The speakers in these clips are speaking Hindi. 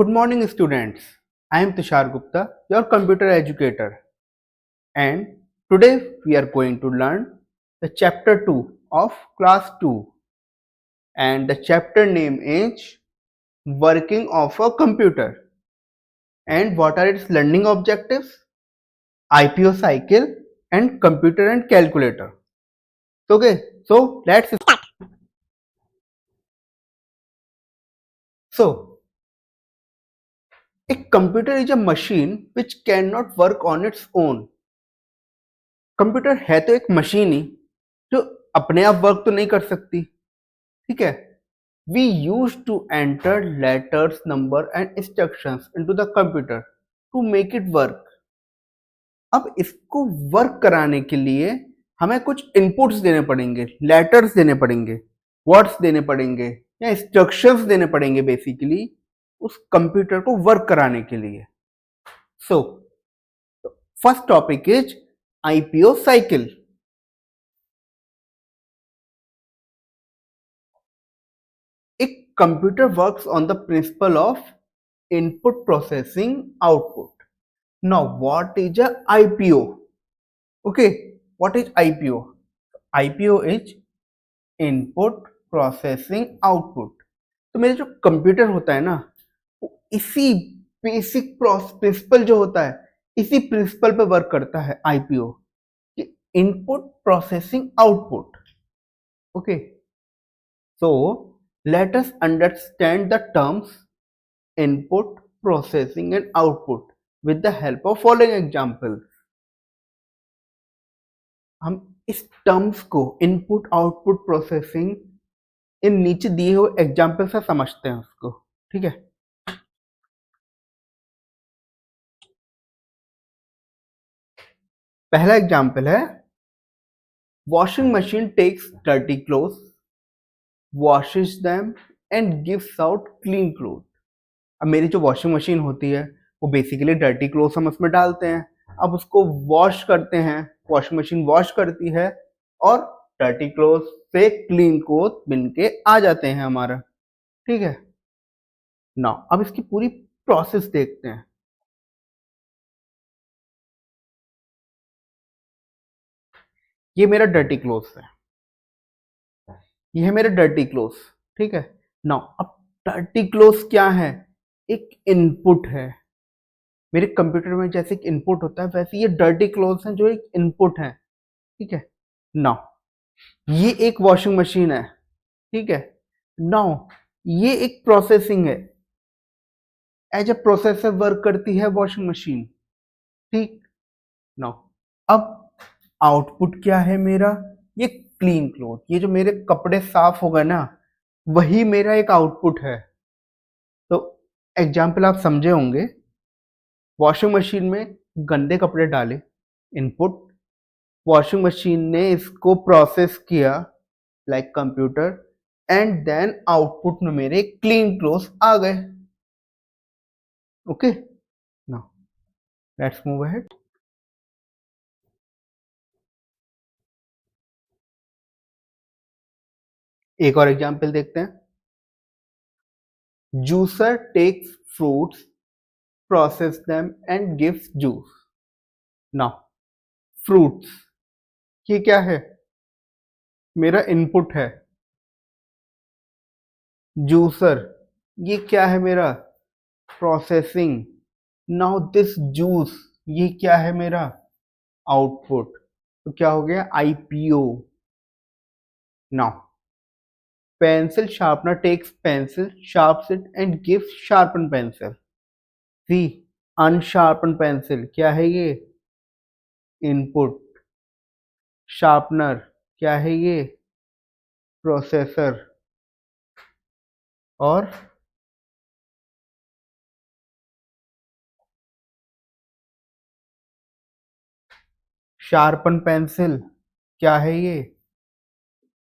Good morning, students. I am Tushar Gupta, your computer educator, and today we are going to learn the chapter 2 of class 2, and the chapter name is Working of a Computer. And what are its learning objectives? IPO cycle and computer and calculator. Okay, so let's start. So, a computer is a machine which cannot work on its own. Computer है तो एक मशीन ही जो अपने आप वर्क तो नहीं कर सकती, ठीक है। We use to enter letters number and instructions into the computer to make it work. अब इसको वर्क कराने के लिए हमें कुछ इनपुट्स देने पड़ेंगे, लेटर्स देने पड़ेंगे, वर्ड्स देने पड़ेंगे या इंस्ट्रक्शंस देने पड़ेंगे बेसिकली उस कंप्यूटर को वर्क कराने के लिए। So first topic is IPO cycle. A computer works on the principle of input processing output. Now, what is a IPO? Okay, what is IPO? IPO is input processing output. तो मेरे जो कंप्यूटर होता है ना, वो इसी बेसिक प्रिंसिपल जो होता है, इसी प्रिंसिपल पे वर्क करता है IPO, input processing output. Okay, so let us understand the terms input, processing and output with the help of following examples. हम इस टर्म्स को इनपुट, आउटपुट, प्रोसेसिंग इन नीचे दिए हुए एग्जाम्पल से समझते हैं उसको, ठीक है। पहला एग्जाम्पल है washing machine takes dirty clothes, washes them and gives out clean cloth. अब मेरी जो वॉशिंग मशीन होती है वो बेसिकली डर्टी क्लोथ्स हम उसमें डालते हैं, अब उसको वॉश करते हैं, वॉशिंग मशीन वॉश करती है और डर्टी क्लोथ से क्लीन क्लोथ बन के आ जाते हैं हमारा, ठीक है। नाउ अब इसकी पूरी प्रोसेस देखते हैं। ये मेरा डर्टी क्लोथ्स है, ये है मेरा डर्टी क्लोथ्स, ठीक है। नाउ अब डर्टी क्लोथ्स क्या है? एक इनपुट है। मेरे कंप्यूटर में जैसे एक इनपुट होता है वैसे ये डर्टी क्लोथ्स हैं जो एक इनपुट है, ठीक है। नाउ ये एक वॉशिंग मशीन है, ठीक है। नाउ ये एक प्रोसेसिंग है, एज ए प्रोसेसर वर्क करती है वॉशिंग मशीन, ठीक। नाउ अब आउटपुट क्या है मेरा? ये क्लीन क्लोथ, ये जो मेरे कपड़े साफ हो गए ना, वही मेरा एक आउटपुट है। तो एग्जाम्पल आप समझे होंगे, वॉशिंग मशीन में गंदे कपड़े डाले, इनपुट, वॉशिंग मशीन ने इसको प्रोसेस किया like computer, and then output में मेरे क्लीन क्लोथ्स आ गए। Okay, now let's move ahead. एक और एग्जांपल देखते हैं। Juicer takes fruits, process them and gives juice. Now fruits ये क्या है? मेरा इनपुट है। जूसर ये क्या है? मेरा प्रोसेसिंग। नाउ दिस जूस ये क्या है? मेरा आउटपुट। तो क्या हो गया? IPO। Now pencil sharpener takes pencil, sharpens it and gives sharpen pencil. See unsharpen pencil क्या है? ये इनपुट। शार्पनर क्या है? ये प्रोसेसर। और शार्पन पेंसिल क्या है? ये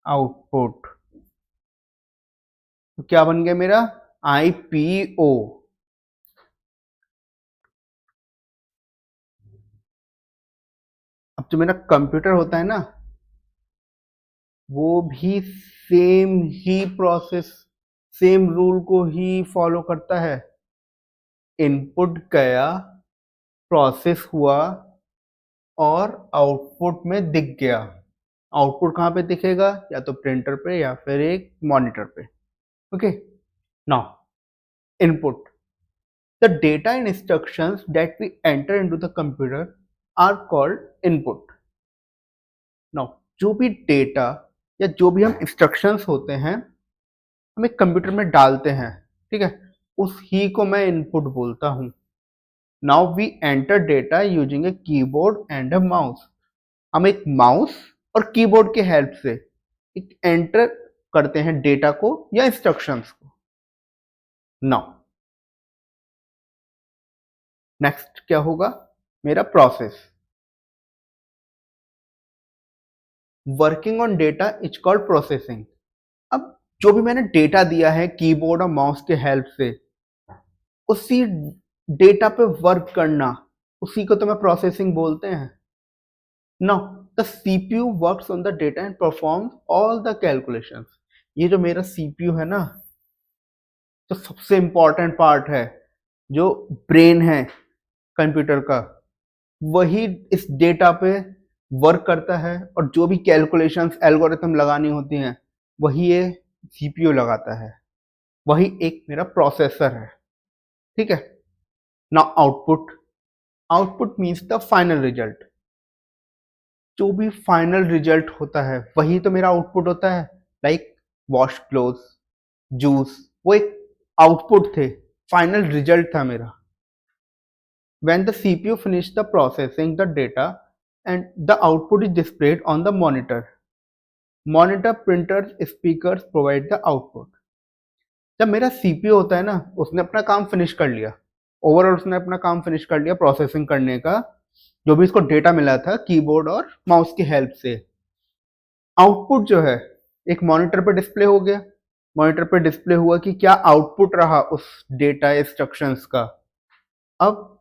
आउटपुट। तो क्या बन गया मेरा? IPO। अब जो मेरा कंप्यूटर होता है ना, वो भी सेम ही प्रोसेस, सेम रूल को ही फॉलो करता है। इनपुट गया, प्रोसेस हुआ और आउटपुट में दिख गया। आउटपुट कहाँ पे दिखेगा? या तो प्रिंटर पे या फिर एक मॉनिटर पे। Okay, now input, the data and instructions that we enter into the computer are called input. Now जो भी डेटा या जो भी हम इंस्ट्रक्शंस होते हैं हम एक कंप्यूटर में डालते हैं, ठीक है, उस ही को मैं इनपुट बोलता हूँ। Now we enter data using a keyboard and a mouse. हम एक माउस और कीबोर्ड के हेल्प से एक एंटर करते हैं डेटा को या इंस्ट्रक्शंस को। नाउ नेक्स्ट क्या होगा? मेरा process. Working on data is called processing. अब जो भी मैंने डेटा दिया है कीबोर्ड और माउस के हेल्प से, उसी डेटा पे वर्क करना, उसी को तो मैं प्रोसेसिंग बोलते हैं। Now the CPU works on the data and performs all the calculations. ये जो मेरा सीपीयू है ना, तो सबसे इंपॉर्टेंट पार्ट है, जो ब्रेन है कंप्यूटर का, वही इस डेटा पे वर्क करता है और जो भी कैलकुलेशंस एल्गोरिथम लगानी होती हैं वही ये सीपीयू लगाता है। वही एक मेरा प्रोसेसर है, ठीक है। Now output, output means the final result. जो भी फाइनल रिजल्ट होता है वही तो मेरा आउटपुट होता है। लाइक वॉश क्लोथ, जूस, वो एक आउटपुट थे, फाइनल रिजल्ट था मेरा। When the CPU finishes the processing the data and the output is displayed on the monitor. Monitor, printers, speakers provide the output. जब मेरा CPU होता है ना, उसने अपना काम फिनिश कर लिया, ओवरऑल उसने अपना काम फिनिश कर लिया प्रोसेसिंग करने का, जो भी इसको डेटा मिला था कीबोर्ड और माउस की हेल्प से। आउटपुट जो है एक मॉनिटर पर डिस्प्ले हो गया। मॉनिटर पर डिस्प्ले हुआ कि क्या आउटपुट रहा उस डेटा इंस्ट्रक्शंस का। अब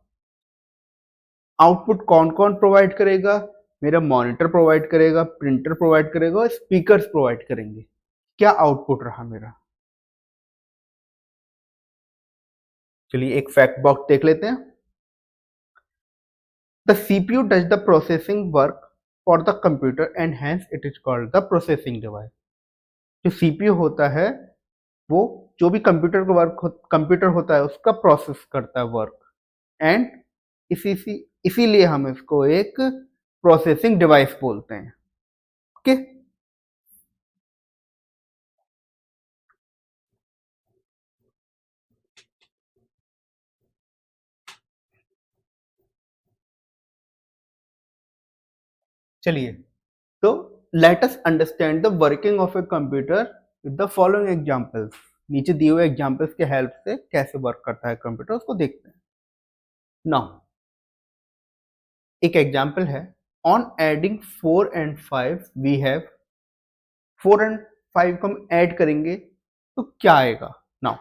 आउटपुट कौन कौन प्रोवाइड करेगा? मेरा मॉनिटर प्रोवाइड करेगा, प्रिंटर प्रोवाइड करेगा और स्पीकर्स प्रोवाइड करेंगे। क्या आउटपुट रहा मेरा? चलिए एक फैक्ट बॉक्स देख लेते हैं। The CPU does the processing work for the computer and hence it is called the processing device. जो सीपीयू होता है वो जो भी कंप्यूटर का वर्क कंप्यूटर होता है उसका प्रोसेस करता है वर्क, एंड इसीलिए हम इसको एक प्रोसेसिंग डिवाइस बोलते हैं। ओके, चलिए तो let us understand the working of a computer with the following examples. नीचे दिए हुए एग्जांपल्स के हेल्प से कैसे वर्क करता है कंप्यूटर उसको देखते हैं। नाउ एक एग्जांपल है, on adding 4 and 5 we have, 4 and 5 को हम ऐड करेंगे तो क्या आएगा? नाउ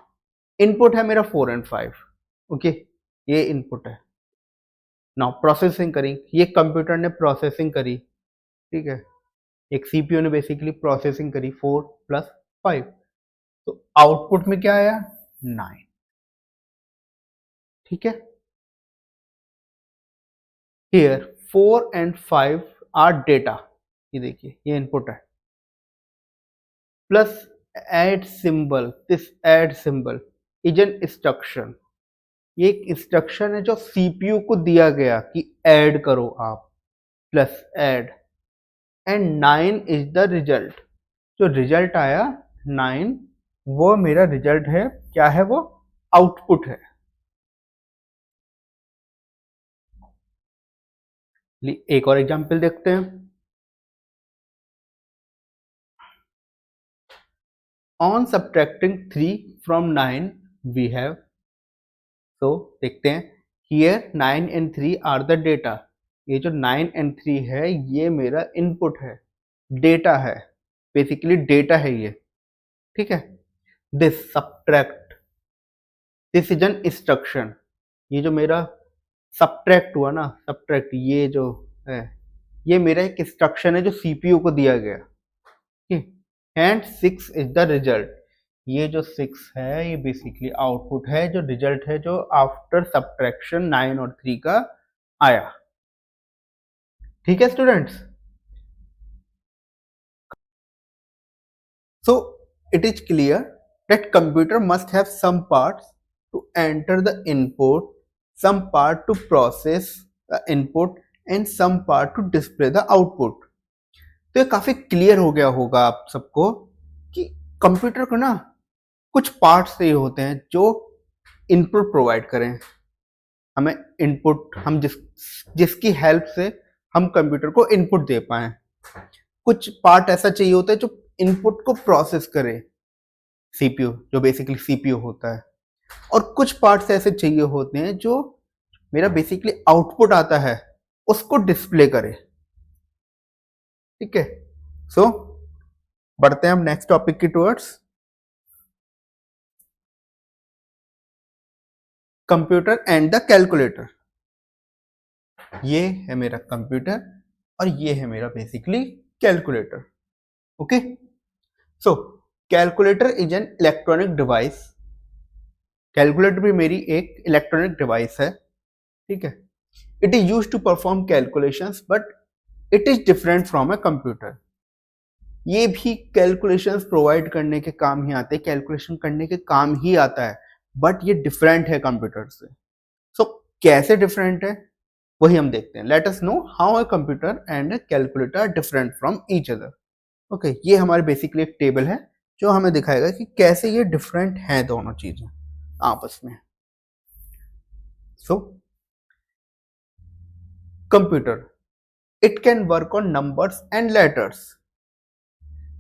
इनपुट है मेरा 4 एंड 5, ओके, ये इनपुट है। नाउ प्रोसेसिंग करी, ये कंप्यूटर ने प्रोसेसिंग करी, ठीक है, एक सीपीयू ने बेसिकली प्रोसेसिंग करी 4 प्लस 5, तो आउटपुट में क्या आया? 9, ठीक है। हियर 4 एंड 5 आर डेटा, ये देखिए ये इनपुट है, plus add symbol, this add symbol is an instruction. ये एक इंस्ट्रक्शन है जो सीपीयू को दिया गया कि ऐड करो आप, plus add, and 9 is the result. जो रिजल्ट आया 9, वो मेरा रिजल्ट है। क्या है वो? आउटपुट है। एक और एग्जांपल देखते हैं। On subtracting 3 from 9 we have, तो देखते हैं, here 9 and 3 are the data. ये जो 9 एंड 3 है ये मेरा इनपुट है, डेटा है, बेसिकली डेटा है ये, ठीक है। This subtract, this is an instruction. ये जो मेरा सब्ट्रैक्ट हुआ ना, सब्ट्रैक्ट ये जो है, ये मेरा एक इंस्ट्रक्शन है जो सीपीयू को दिया गया, ठीक। And 6 is the result. ये जो 6 है ये बेसिकली आउटपुट है, जो रिजल्ट है जो आफ्टर सब्ट्रैक्शन 9 और 3 का आया। ठीक है students, so it is clear that computer must have some parts to enter the input, some part to process the input and some part to display the output। तो ये काफी क्लियर हो गया होगा आप सबको कि कंप्यूटर को ना कुछ पार्ट्स चाहिए होते हैं जो इनपुट प्रोवाइड करें हमें। इनपुट हम जिसकी हेल्प से हम कंप्यूटर को इनपुट दे पाए। कुछ पार्ट ऐसा चाहिए होता है जो इनपुट को प्रोसेस करे, सीपीयू जो बेसिकली सीपीयू होता है, और कुछ पार्ट्स ऐसे चाहिए होते हैं जो मेरा बेसिकली आउटपुट आता है उसको डिस्प्ले करे। ठीक है, सो बढ़ते हैं हम नेक्स्ट टॉपिक की towards. Computer and the calculator. ये है मेरा कंप्यूटर और ये है मेरा basically calculator. Okay, so calculator is an electronic device. Calculator भी मेरी एक इलेक्ट्रॉनिक डिवाइस है। ठीक है, it is used to perform calculations but it is different from a computer. ये भी कैलकुलेशंस प्रोवाइड करने के काम ही आते हैं, कैलकुलेशन करने के काम ही आता है, बट ये डिफरेंट है कंप्यूटर से। सो कैसे डिफरेंट है वही हम देखते हैं। Let us know how a computer and a calculator are different from each other. Okay, ये हमारे बेसिकली एक टेबल है जो हमें दिखाएगा कि कैसे ये डिफरेंट हैं दोनों चीजें आपस में। So computer it can work on numbers and letters.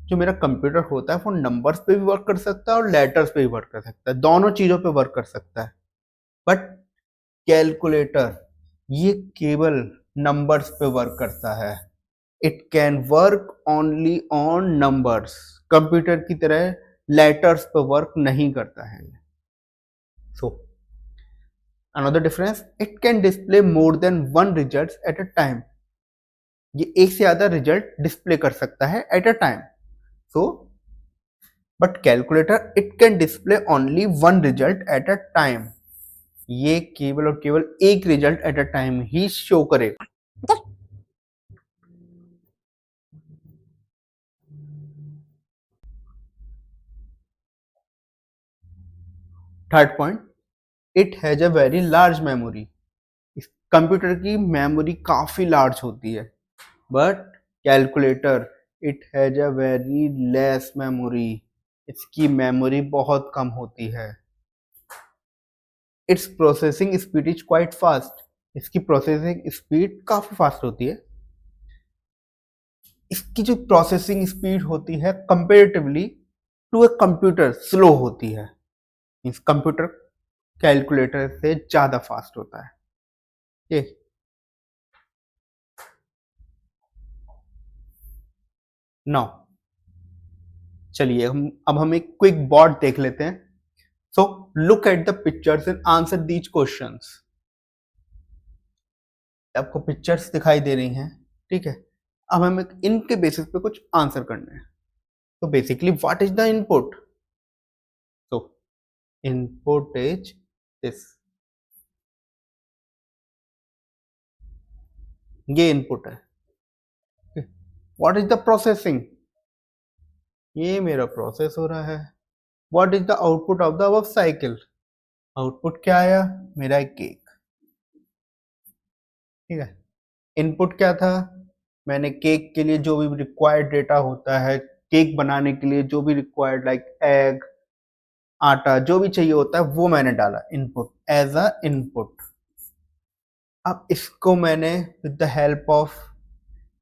जो मेरा कंप्यूटर होता है वो नंबर्स पे भी वर्क कर सकता है और लेटर्स पे भी वर्क कर सकता है, दोनों चीजों पे वर्क कर सकता है। बट कैलकुलेटर ये केवल नंबर्स पे वर्क करता है। It can work only on numbers. Computer की तरह लेटर्स पे वर्क नहीं करता है। So another difference, it can display more than one results at a time. ये एक से ज्यादा रिजल्ट डिस्प्ले कर सकता है at a time. So but calculator it can display only one result at a time. ये केवल और केवल एक रिजल्ट एट अ टाइम ही शो करेगा। Third point, it has a very large memory. इस कंप्यूटर की मेमोरी काफी लार्ज होती है, but calculator it has a very less memory. इसकी मेमोरी बहुत कम होती है। Its processing speed is quite fast. इसकी प्रोसेसिंग स्पीड काफी फास्ट होती है। इसकी जो प्रोसेसिंग स्पीड होती है comparatively to a computer slow होती है। इस कंप्यूटर कैलकुलेटर से ज्यादा फास्ट होता है। ये नौ, चलिए हम एक क्विक बॉट देख लेते हैं। So look at the pictures and answer these questions. आपको पिक्चर्स दिखाई दे रही हैं, ठीक है। अब हमें इनके बेसिस पे कुछ आंसर करने हैं। तो basically what is the input? So input is this, ये इनपुट है। What is the processing? ये मेरा प्रोसेस हो रहा है। What is the output of the above cycle? Output क्या आया? मेरा एक केक। ठीक है, इनपुट क्या था? मैंने केक के लिए जो भी रिक्वायर्ड डेटा होता है, केक बनाने के लिए जो भी रिक्वायर्ड लाइक एग, आटा, जो भी चाहिए होता है वो मैंने डाला इनपुट एज अ इनपुट। अब इसको मैंने with the help of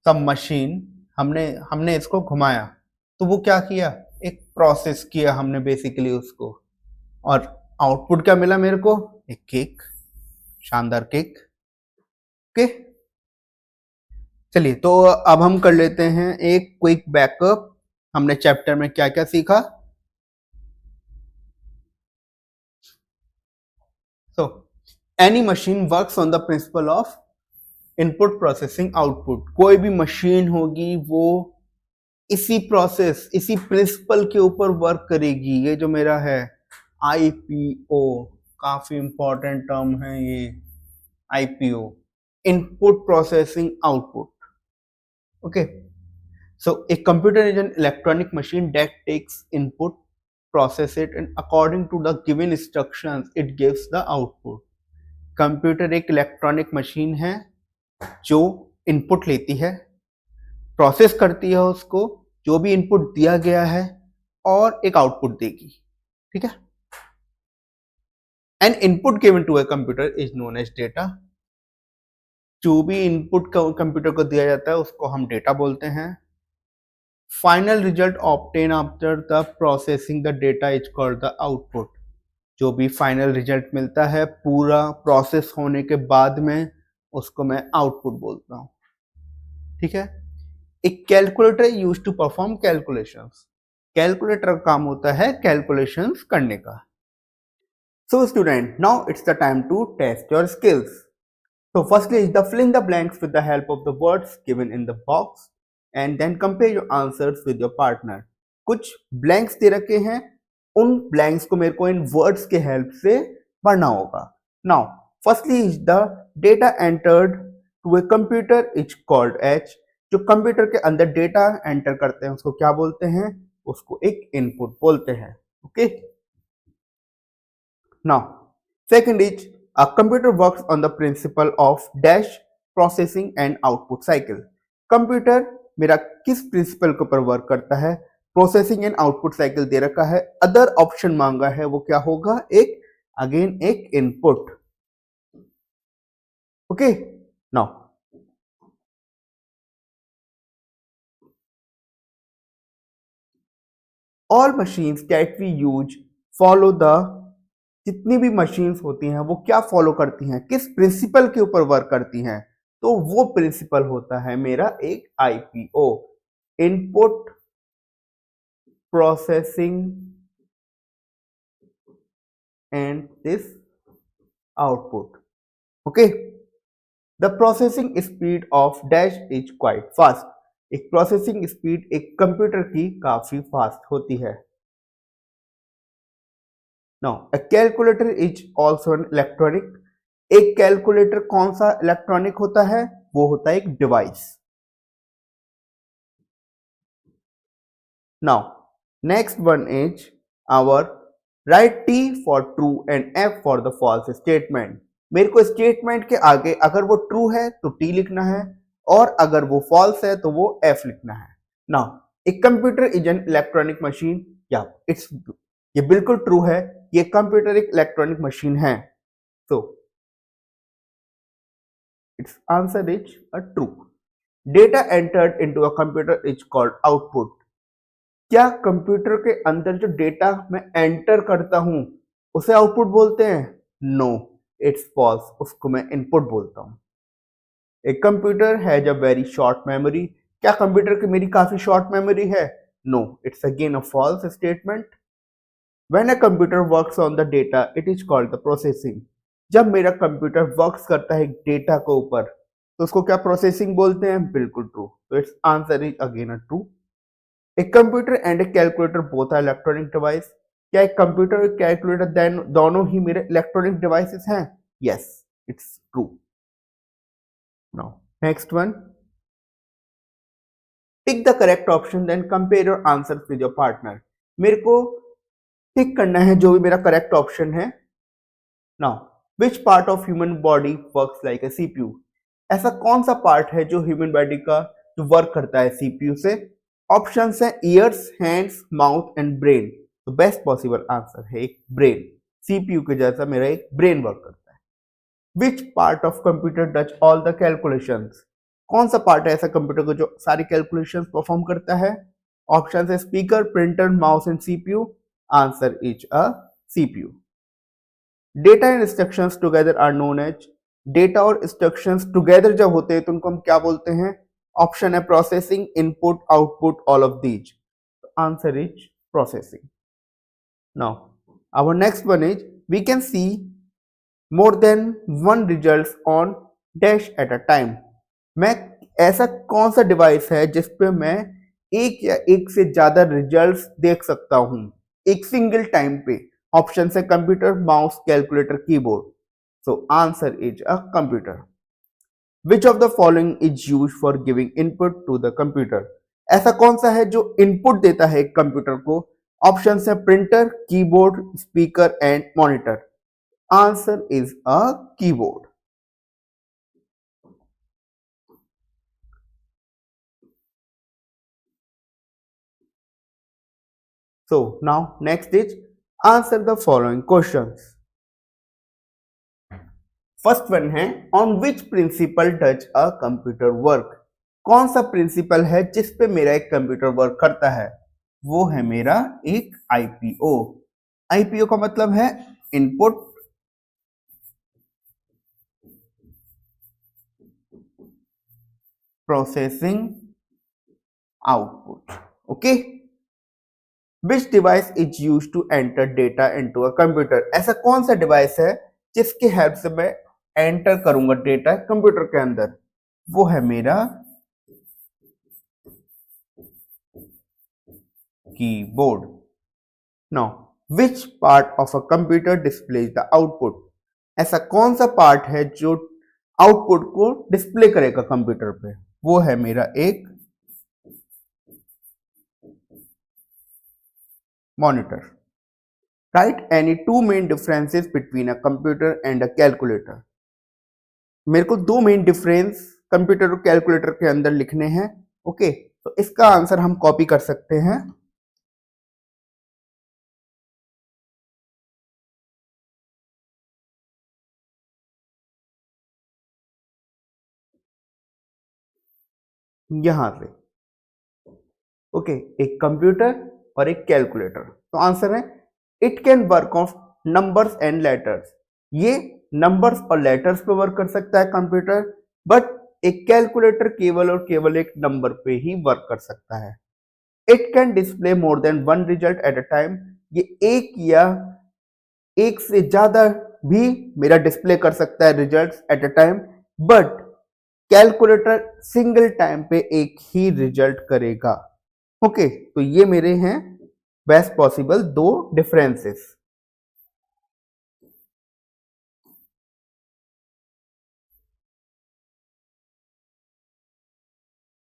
some machine हमने हमने इसको घुमाया, तो वो क्या किया? एक प्रोसेस किया हमने बेसिकली उसको, और आउटपुट क्या मिला मेरे को? एक केक, शानदार केक। ओके, चलिए तो अब हम कर लेते हैं एक क्विक बैकअप। हमने चैप्टर में क्या क्या सीखा? So any machine works on the principle of input processing output. कोई भी मशीन होगी वो इसी प्रोसेस, इसी प्रिंसिपल के ऊपर वर्क करेगी। ये जो मेरा है आईपीओ, काफी इंपॉर्टेंट टर्म है ये IPO, input processing output. Okay, so a computer is an electronic machine that takes input, process it, and according to the given instructions it gives the output. Computer एक इलेक्ट्रॉनिक मशीन है जो इनपुट लेती है, प्रोसेस करती है उसको, जो भी इनपुट दिया गया है, और एक आउटपुट देगी। ठीक है, an input given to a computer is known as data. जो भी इनपुट कंप्यूटर को दिया जाता है उसको हम डेटा बोलते हैं। Final result obtain after the processing the data is called the output. जो भी फाइनल रिजल्ट मिलता है पूरा प्रोसेस होने के बाद में, उसको मैं आउटपुट बोलता हूं। ठीक है, एक calculator use to perform calculations. Calculator का काम होता है कैलकुलेशंस करने का। So student, now it's the time to test your skills. So firstly is the fill in the blanks with the help of the words given in the box and then compare your answers with your partner. कुछ blanks दे रखे हैं, उन blanks को मेरे को इन words के help से भरना होगा। Now firstly is the data entered to a computer is called as। जो कंप्यूटर के अंदर डेटा एंटर करते हैं उसको क्या बोलते हैं? उसको एक इनपुट बोलते हैं। Okay, now second is A computer works on the principle of dash processing and output cycle. Computer मेरा किस प्रिंसिपल के ऊपर वर्क करता है? प्रोसेसिंग एंड आउटपुट साइकिल दे रखा है, अदर ऑप्शन मांगा है, वो क्या होगा? एक अगेन एक input. Okay, now all machines that we use follow the. जितनी भी मशीन्स होती हैं वो क्या फॉलो करती हैं, किस प्रिंसिपल के ऊपर वर्क करती हैं? तो वो प्रिंसिपल होता है मेरा एक IPO, input processing and this output. Okay, the processing speed of dash is quite fast. एक प्रोसेसिंग स्पीड एक कंप्यूटर की काफी फास्ट होती है। Now, a calculator is also an electronic। एक कैलकुलेटर कौन सा इलेक्ट्रॉनिक होता है? वो होता है एक device. Now, next one is our write T for true and F for the false statement। मेरे को स्टेटमेंट के आगे अगर वो ट्रू है तो T लिखना है, और अगर वो फॉल्स है तो वो F लिखना है। Now, एक computer is an electronic machine. या ये बिल्कुल ट्रू है, ये कंप्यूटर एक इलेक्ट्रॉनिक मशीन है। So it's answer is a true. Data entered into a computer is called output. क्या कंप्यूटर के अंदर जो डेटा मैं एंटर करता हूं उसे आउटपुट बोलते हैं? नो, इट्स फॉल्स, उसको मैं इनपुट बोलता हूं। एक computer has a very short memory. क्या कंप्यूटर की मेरी काफी शॉर्ट मेमोरी है? No, it's again a false statement. When a computer works on the data, it is called the processing। जब मेरा कंप्यूटर वर्क्स करता है डेटा के ऊपर तो उसको क्या प्रोसेसिंग बोलते हैं? बिल्कुल ट्रू। तो it's answer is again a true. एक computer and a calculator both are electronic device. क्या एक कंप्यूटर और कैलकुलेटर दोनों ही मेरे इलेक्ट्रॉनिक डिवाइसेस हैं? Yes, it's true. Now next one, tick the correct option then compare your answers with your partner. मेरे को टिक करना है जो भी मेरा करेक्ट ऑप्शन है। Now which part of human body works like a CPU. ऐसा कौन सा पार्ट है जो ह्यूमन बॉडी का जो वर्क करता है सीपीयू से? ऑप्शंस है years, hands, mouth and brain. तो बेस्ट पॉसिबल आंसर है एक ब्रेन। सीपीयू के जैसा मेरा एक ब्रेन वर्क करता है। विच part of computer does all the calculations. कौन सा पार्ट है ऐसा कंप्यूटर को जो सारी कैलकुलेशंस परफॉर्म करता है? ऑप्शन है speaker, printer, mouse and CPU. Answer is a CPU। Data and instructions together are known as। Data और instructions together जब होते हैं तो उनको हम क्या बोलते हैं? ऑप्शन है processing, input, output, all of these. Answer is processing. Now our next one is we can see more than one results on dash at a time। मैं ऐसा कौन सा डिवाइस है जिस पे मैं एक या एक से ज्यादा रिजल्ट्स देख सकता हूं एक सिंगल टाइम पे? ऑप्शन है computer, mouse, calculator, keyboard. So answer is a computer. Which of the following is use for giving input to the computer? ऐसा कौन सा है जो इनपुट देता है एक कंप्यूटर को? ऑप्शन है printer, keyboard, speaker and monitor. Answer is a keyboard. So now next is answer the following questions. First one है on which principle does a computer work? कौन सा प्रिंसिपल है जिस पे मेरा एक कंप्यूटर वर्क करता है? वो है मेरा एक आईपीओ। आईपीओ का मतलब है input processing output. Okay, which device is use to enter data into a computer? ऐसा कौन सा डिवाइस है जिसके हेल्प से मैं एंटर करूंगा डेटा कंप्यूटर के अंदर? वो है मेरा keyboard. Now which part of a computer displays the output? ऐसा कौन सा पार्ट है जो आउटपुट को डिस्प्ले करेगा कंप्यूटर पे? वो है मेरा एक monitor. Right any two main differences between a computer and a calculator? मेरे को दो मेन डिफरेंस कंप्यूटर और कैलकुलेटर के अंदर लिखने हैं। ओके, तो इसका आंसर हम कॉपी कर सकते हैं। यहां से। ओके, एक कंप्यूटर और एक कैलकुलेटर। तो आंसर है it can work of numbers and letters. ये नंबर्स और लेटर्स पे वर्क कर सकता है कंप्यूटर, बट एक कैलकुलेटर केवल और केवल एक नंबर पे ही वर्क कर सकता है। It can display more than one result at a time. ये एक या एक से ज्यादा भी मेरा डिस्प्ले कर सकता है results at a time, but calculator single time पे एक ही रिजल्ट करेगा। ओके, तो ये मेरे हैं बेस्ट पॉसिबल दो differences.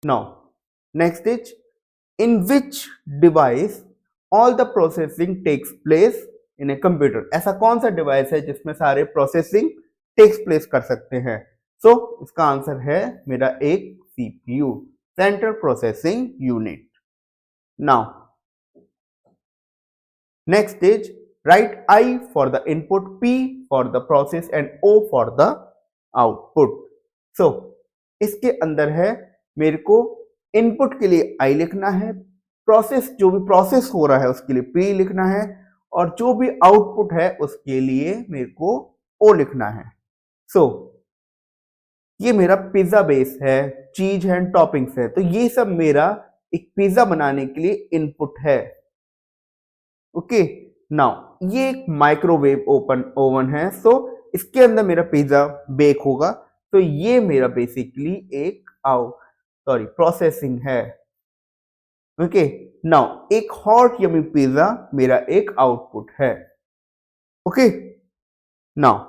Now next is in which device all the processing takes place in a computer? ऐसा कौन सा डिवाइस है जिसमें सारे प्रोसेसिंग टेक्स प्लेस कर सकते हैं? सो इसका आंसर है मेरा एक CPU, central processing unit. Now next is write I for the input, P for the process and O for the output. So इसके अंदर है मेरे को इनपुट के लिए I लिखना है, प्रोसेस जो भी प्रोसेस हो रहा है उसके लिए P लिखना है, और जो भी आउटपुट है उसके लिए मेरे को O लिखना है। सो ये मेरा पिज्जा बेस है, चीज है, टॉपिंग्स है, तो ये सब मेरा एक पिज्जा बनाने के लिए इनपुट है। ओके, नाउ ये एक माइक्रोवेव ओपन ओवन है, सो इसके अंदर मेरा पिज्जा बेक होगा। तो ये मेरा बेसिकली एक प्रोसेसिंग है। ओके, नाउ एक हॉट यमी पिज्जा मेरा एक आउटपुट है। Okay, now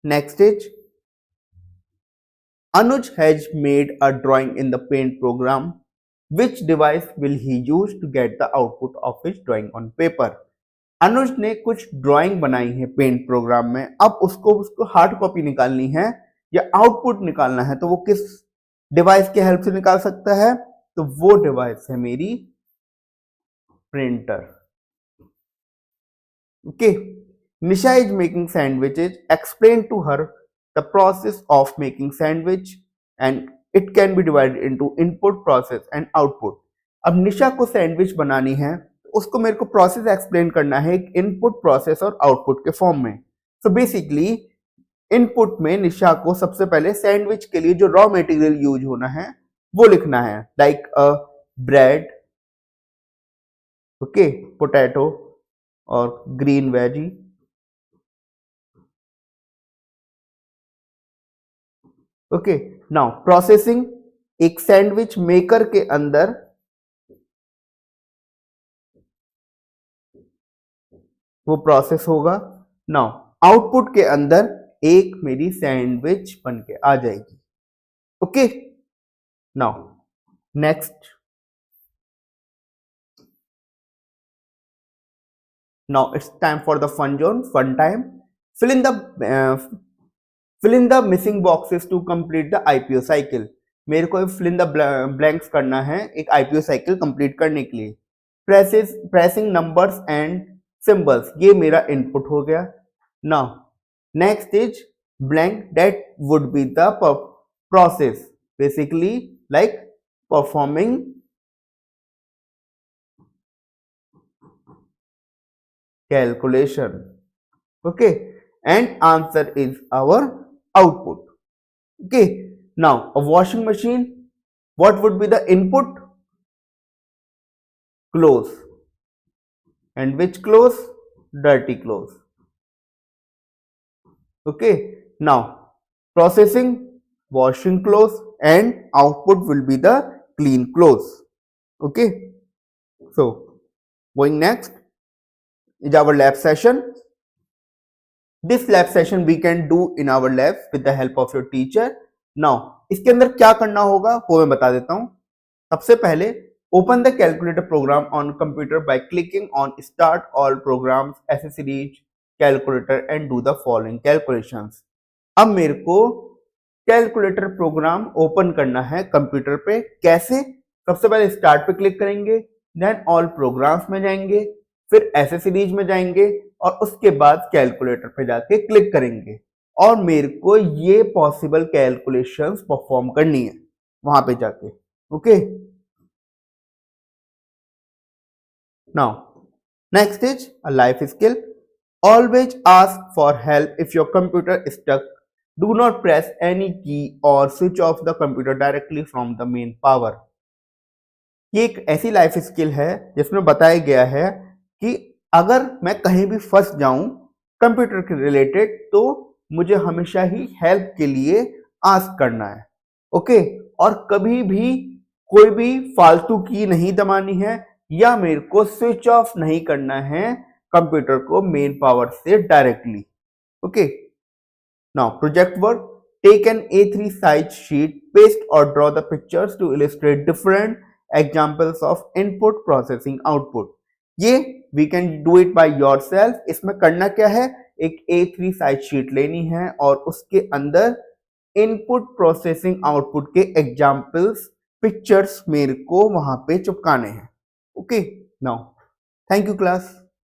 next is Anuj has made a drawing in the paint program. Which device will he use to get the output of his drawing on paper? अनुज ने कुछ ड्राइंग बनाई है पेंट प्रोग्राम में, अब उसको हार्ड कॉपी निकालनी है या आउटपुट निकालना है, तो वो किस डिवाइस के हेल्प से निकाल सकता है? तो वो डिवाइस है मेरी printer. Okay, Nisha is making sandwiches, explain to her the process of making sandwich and it can be divided into input, process and output. अब निशा को सैंडविच बनानी है, उसको मेरे को प्रोसेस एक्सप्लेन करना है एक इनपुट, प्रोसेस और आउटपुट के फॉर्म में। सो बेसिकली इनपुट में निशा को सबसे पहले सैंडविच के लिए जो रॉ मटेरियल यूज होना है वो लिखना है, लाइक ब्रेड, ओके, पोटैटो और green veggie. Okay, now processing एक सैंडविच मेकर के अंदर वो प्रोसेस होगा। नाउ आउटपुट के अंदर एक मेरी सैंडविच बन के आ जाएगी। Okay, now next, now it's time for the fun zone, fun time. Fill in the fill in the missing boxes to complete the IPO cycle. मेरे को fill in the blanks करना है एक IPO cycle complete करने के लिए। pressing numbers and symbols, ये मेरा input हो गया। Now next is blank, that would be the process, basically like performing calculation. Okay, and answer is our output. Okay, now a washing machine, what would be the input? Clothes. And which clothes? Dirty clothes. Okay, now processing washing clothes and output will be the clean clothes. Okay, so going next is our lab session. This lab session we can do in our labs with the help of your teacher. Now इसके अंदर क्या करना होगा वो मैं बता देता हूँ। सबसे पहले open the calculator program on computer by clicking on start all programs, accessories, calculator and do the following calculations. अब मेरे को कैलकुलेटर प्रोग्राम ओपन करना है कंप्यूटर पे। कैसे? सबसे पहले स्टार्ट पे क्लिक करेंगे, देन ऑल प्रोग्राम्स में जाएंगे, फिर एसेसरीज में जाएंगे और उसके बाद कैलकुलेटर पे जाके क्लिक करेंगे और मेरे को ये पॉसिबल कैलकुलेशंस परफॉर्म करनी है वहां पे जाके। Okay, now next is a life skill. Always ask for help if your computer stuck. Do not press any key और switch off the computer directly from the main power. ये एक ऐसी लाइफ स्किल है जिसमें बताया गया है कि अगर मैं कहीं भी फंस जाऊं कंप्यूटर के रिलेटेड तो मुझे हमेशा ही हेल्प के लिए आस्क करना है। ओके, और कभी भी कोई भी फालतू की नहीं दबानी है या मेरे को स्विच ऑफ नहीं करना है कंप्यूटर को मेन पावर से directly. Okay, now project work. Take an A3 size sheet, paste और draw the pictures to illustrate different examples of input, processing, output. ये we can do it by yourself. इसमें करना क्या है, एक A3 साइज शीट लेनी है और उसके अंदर इनपुट, प्रोसेसिंग, आउटपुट के एग्जांपल्स, पिक्चर्स मेरे को वहां पे चिपकाने हैं। Okay, now thank you class.